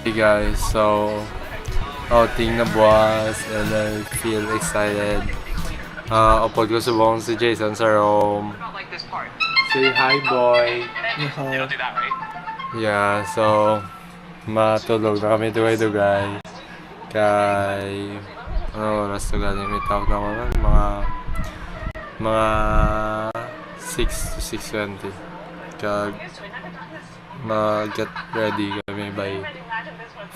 Hey guys, so outing na buwas and I feel excited. Upload ko subong si Jason sa room. Say hi boy. Yeah, so matulog na kami dugay-dugay. Kay ano oras to galing may tawag na ako nun? Mga 6 to 6:20. Kag mag-get ready kami by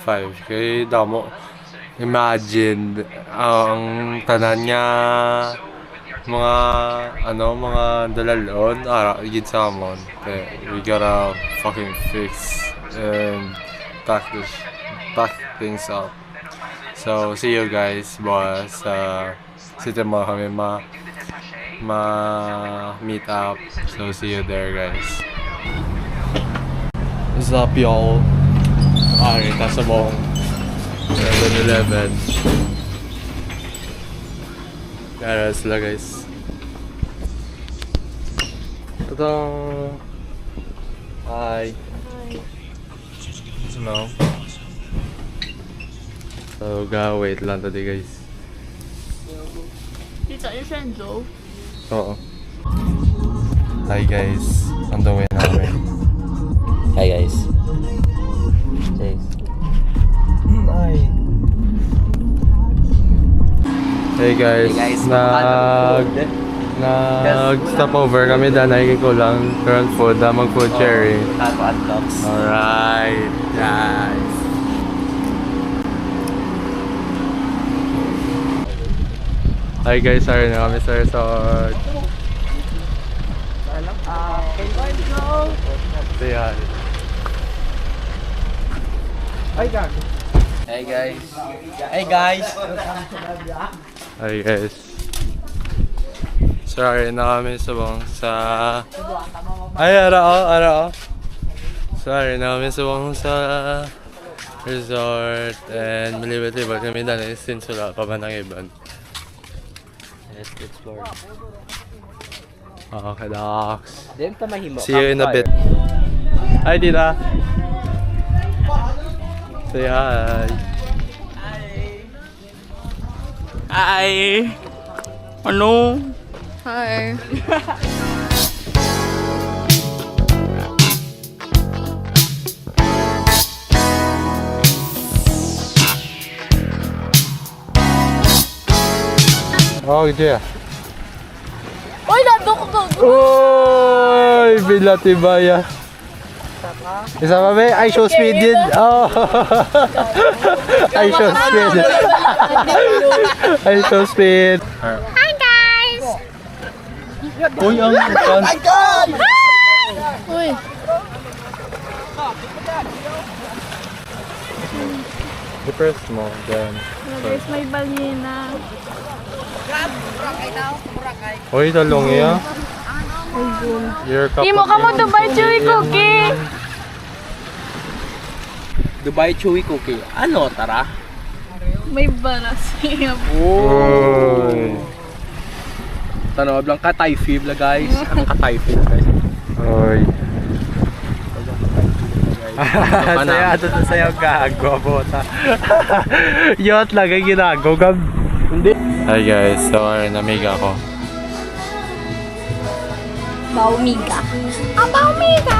5. Kaya damo, imagine, ang tanan niya, mga dalalon, gid sa amon. We gotta fucking fix and pack things up. So, see you guys, boss. Sita mo kami meet up. So, see you there, guys. What's up, y'all? Nasa buong 7-Eleven. Kaya sila, guys. Ito. Hi. Hello. So, wait lang today, guys. Kita yung Shenzo. Oo. Hi, guys. On the way namin. Hi guys. Hi. Hey guys. Nag-stop over kami dahil nakikikulang current food na mag-food sharing. Alright, guys. Hi guys, sorry na kami sa resort. Say hi. Hey guys. Hey guys. Hi guys. Sorry na kami subong sa... Ay, arao. Sorry na kami subong sa resort and malibet-libet kami dahil since wala pa man ang iban. Let's explore. Okay, docs. See you in a bit. Hi, Tita. Say hi. Hi. Ano? Hi. Oh, gitu ya? Uy, nandun ko ba? Uy, Bilatibaya. Isa pa ba? I show speed din. Oh. I show speed. I show speed. Hi guys! Uy, ang bukan. Uy. Depress mo, then. Guys, may balina. Uy, talong iya. Imo ka mo Dubai Chewy Cookie. Dubai Chewy Cookie. Ano, tara? May baras siya. Uy. Tanong, ablang ka-Thai fib la guys. Ang ka-Thai fib guys. Uy. Saya, ito na sa'yo gago, bota. Yot lang ang ginago, gab. Hindi. Hi guys, so namig ako. Baumiga. Baumiga!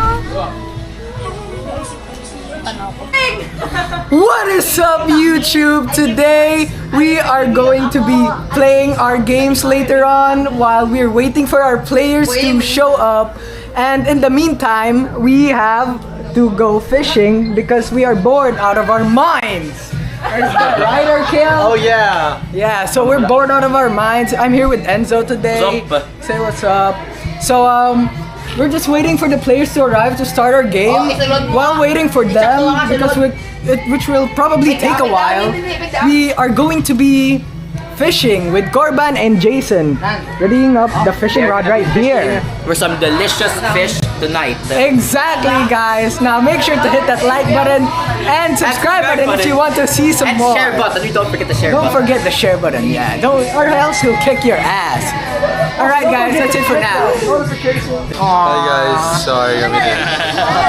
What is up, YouTube? Today we are going to be playing our games later on while we're waiting for our players to show up. And in the meantime, we have to go fishing because we are bored out of our minds. There's the rider kill. Oh yeah. Yeah, so we're bored out of our minds. I'm here with Enzo today. What's up? Say what's up. So we're just waiting for the players to arrive to start our game. While waiting for them, because which will probably take a while, we are going to be fishing with Corban and Jason. Readying up the fishing rod right here. For some delicious fish tonight. Exactly, guys. Now make sure to hit that like button and subscribe button if you want to see some more. Share button. You don't forget the share Don't button. forget the share button, yeah. Don't, or else he'll kick your ass. Alright guys, that's it for now. Hi guys, sorry kami din.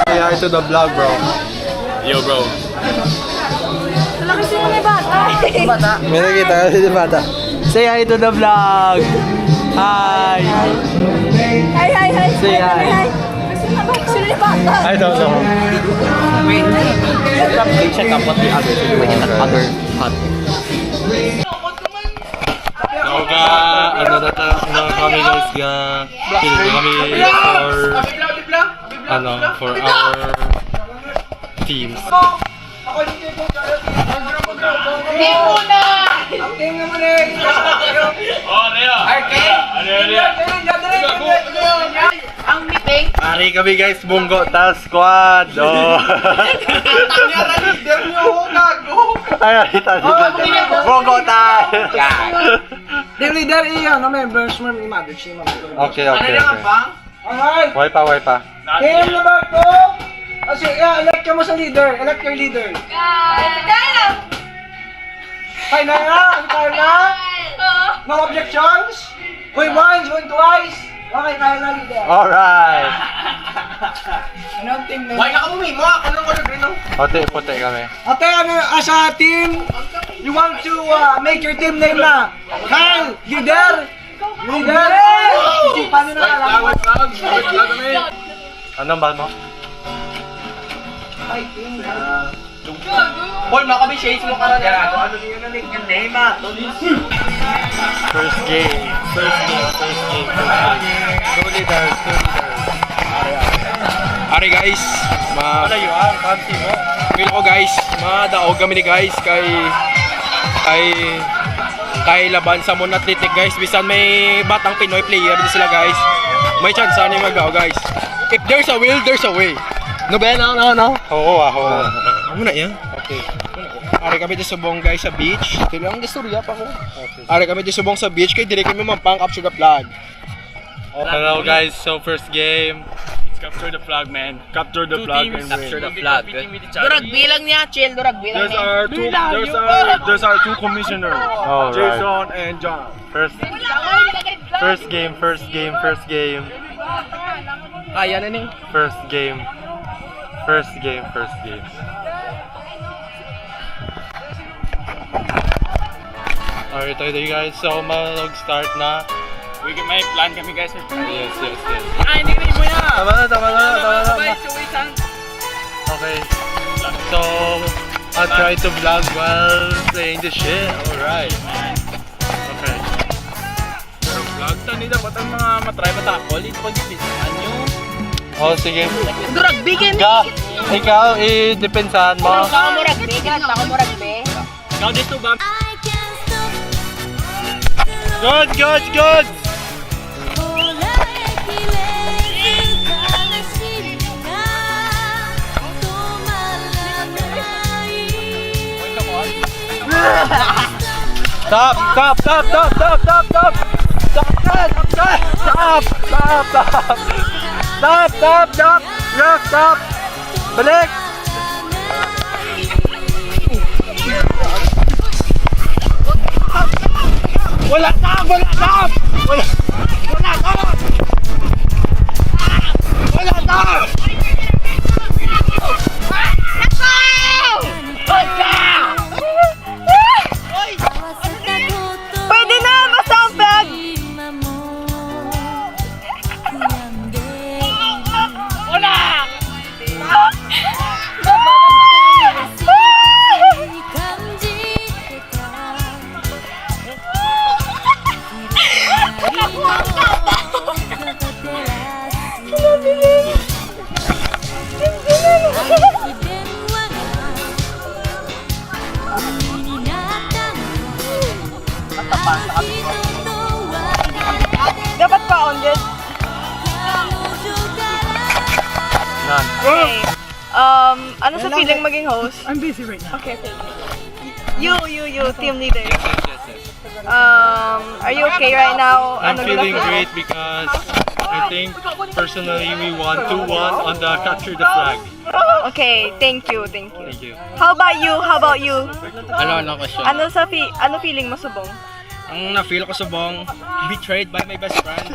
Say hi to the vlog, bro. Yo, bro. Wala kasi yung may bata. May nakita kasi si bata. Say hi to the vlog! Hi! Hi. Say hi. Sino yung bata? I don't know. Wait. Check up what the other other hut. Kami guys for our teams. Ari kami guys, Bunggo Tas Squad. Oh. Ay, Bunggo Tas. Team leader iyan, no members mo ni Mother si Mother. Okay. Alright. Way pa. Team number 2. Kasi elect ka mo sa leader. Elect your leader. Kaya na? No objections? Going once, going twice. Okay, kaya na leader. Alright. Anong team na? Why na kamo mo? Anong green no? Puti kami. Ate, as a team, you want to make your team name na? Kyle, leader. Isipan nyo na alam. Anong ba mo? Paul, makabi shades mo karon ya. Ano niyo na link yung name ah? First game. Two leaders. Ari guys, Wala yun, kansi mo. feel ko guys, madaog kami ni guys kay laban sa Mon Athletic guys. Bisan may batang Pinoy player din sila guys. May chance sana yung magaw guys. If there's a will, there's a way. No ba? No. Oo. Ano na yan? Okay. Ari kami di subong guys sa beach. Ito lang ang istorya pa ko. Ari kami di subong sa beach kay dire kami mampang capture the flag. Hello guys, so first game. Capture the flag, man. Capture the Two flag teams and capture win. the flag. Durag bilang niya, chill, durag bilang niya. There's our two commissioners, Oh, right. Jason and John. First game. Kaya na ni. First game. Alright, tayo guys. So, mag-start na. May plan kami guys. Yes. Ay, hindi mo yan! Tama na. Okay. So, I'll try to vlog while saying the shit. Alright. Okay. Vlog ta nila, ba't ang mga matry matakol? Ito pag-ipisan nyo. Oh, sige. Durag bigyan ni. Ikaw, i-depensahan mo. Ako mo rugby, ako mo rugby. Ikaw dito ba? Good! Stop! Balik! Wala na! Pwede na, basta ang flag. Dapat pa on this. Okay. Ano sa feeling maging host? I'm busy right now. Okay. You, team leader. Are you okay right now? I'm Ano feeling gina- great because I think personally we won 2-1 on the capture the flag. Okay, thank you. Thank you. How about you? Ano question? Ano feeling mo subong? ang na-feel ko subong betrayed by my best friend.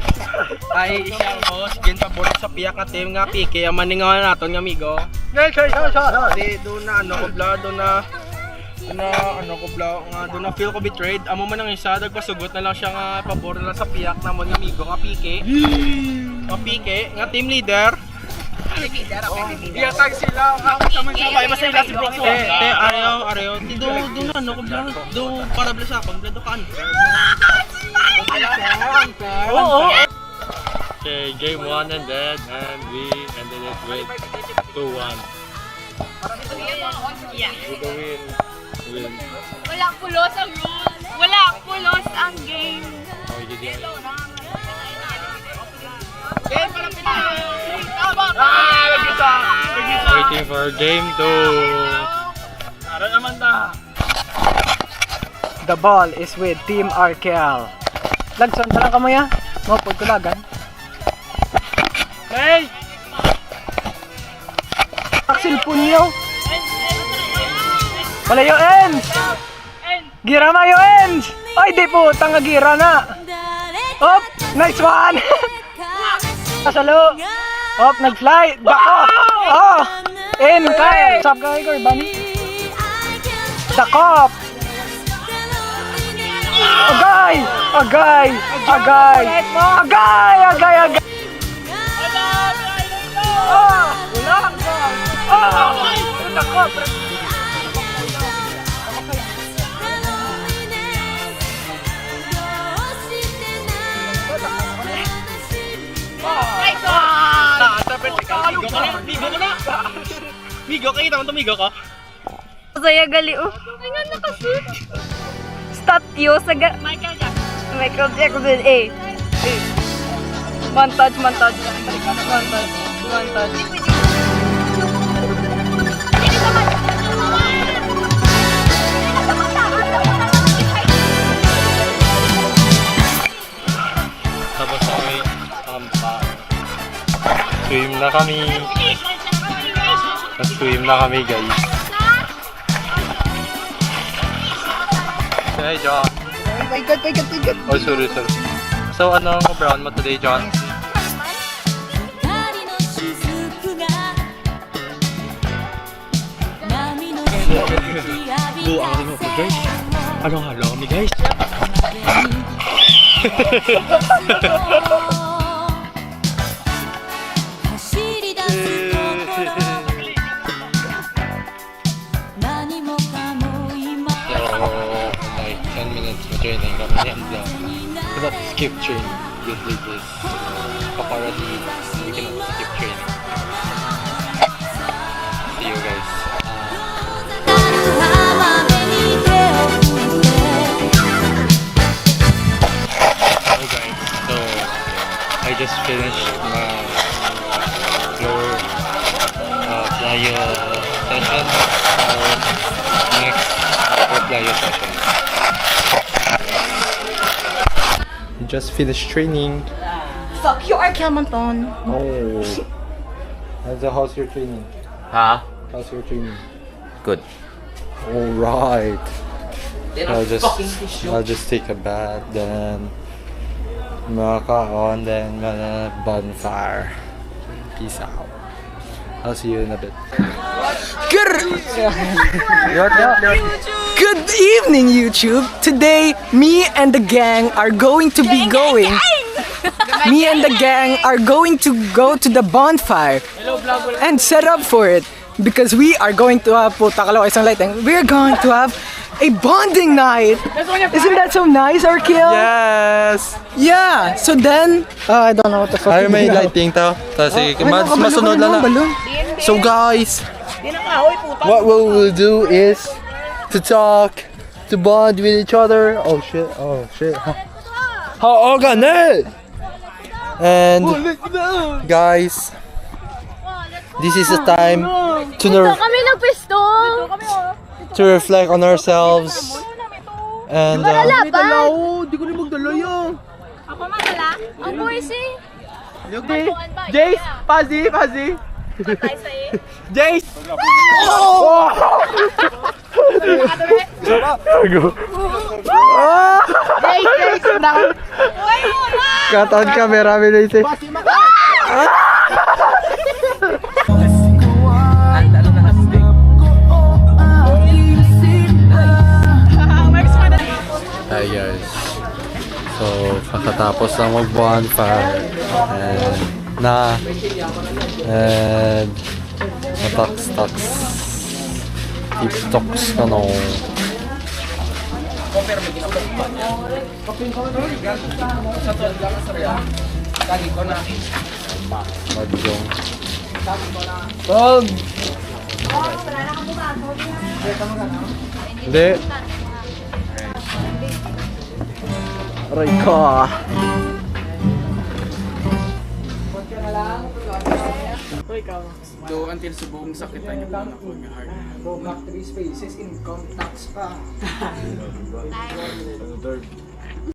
Ay siyang host, gin paborit sa piyak nga team nga PK, ang maningawan naton nga amigo. Di doon na ano ko bla, doon na doon na feel ko betrayed. Amo man ang isa, nagpasugot na lang siya nga paborit na lang sa piyak namon nga amigo nga PK. Nga PK, nga team leader. Iyatag sila, ako sa mga sabay, basta sila si Brock. Areo, ti do na ano ko bla, do para bla sa akong, do kan. Oo. Okay, game 1 ended and we ended it with 2-1. With the win. Walang pulos ang rules. Walang pulos ang game. Oh, you did it. Waiting for game 2. Ara naman ta. The ball is with Team RKL. Lagson ka lang kamo ya. Mapod ko lagan. Hey! Axel Punyo. Wala yung ends. Gira ma yung ends. Ay di po, tanga gira na. Op, nice one. Pasalo. Op, nag-fly. Dako. Oh. In, kaya. Sab ka Igor, Bunny. Dakop. Agay. Agay. Agay. Agay. Agay. Agay. Ah, wala. Ah, dakop. Migo ka, kita mo tumigo ko? Saya gali Ay nga nakasuit. Statue sa Michael Jackson. Montage. Montage. Tapos kami, swim na kami. Swim na kami guys. Hey John. My God. Oh sorry. So ano ang brown mo today John? Buang mo po guys. Anong halo kami guys? Like 10 minutes na training kami and cannot skip training due to this paparazzi. We cannot skip training. See you guys. Okay, so I just finished my floor plyo session. So next plyo session. Just finished training. Fuck you, RKL Monton. Oh. How's your training? Ha? How's your training? Good. Alright. I'll just take a bath, then on, then bonfire. Peace out. I'll see you in a bit. Good evening, YouTube. Today, me and the gang are going to be going. Me and the gang are going to go to the bonfire and set up for it because we are going to have we're going to have a bonding night. Isn't that so nice, Arkil? Yes! Yeah. So then, I don't know what the fuck. Ay, may lighting tao. Kasi masunod lang na. So guys, what we will do is to talk, to bond with each other. Oh shit. How organic! And guys, this is the time to reflect on ourselves and Di ko na magdala yan. Ako madala. Ang boys eh. Jace, Pazzi. Patay sa eh. Jace. Cut on camera, Minay. Hi guys. So, kakatapos lang mag-bonfire and nataks-taks TikToks ka no. Madyong hindi. Aray ka. Do until subong sakitan niyo po ako ng heart. Go back 3 spaces, income tax pa.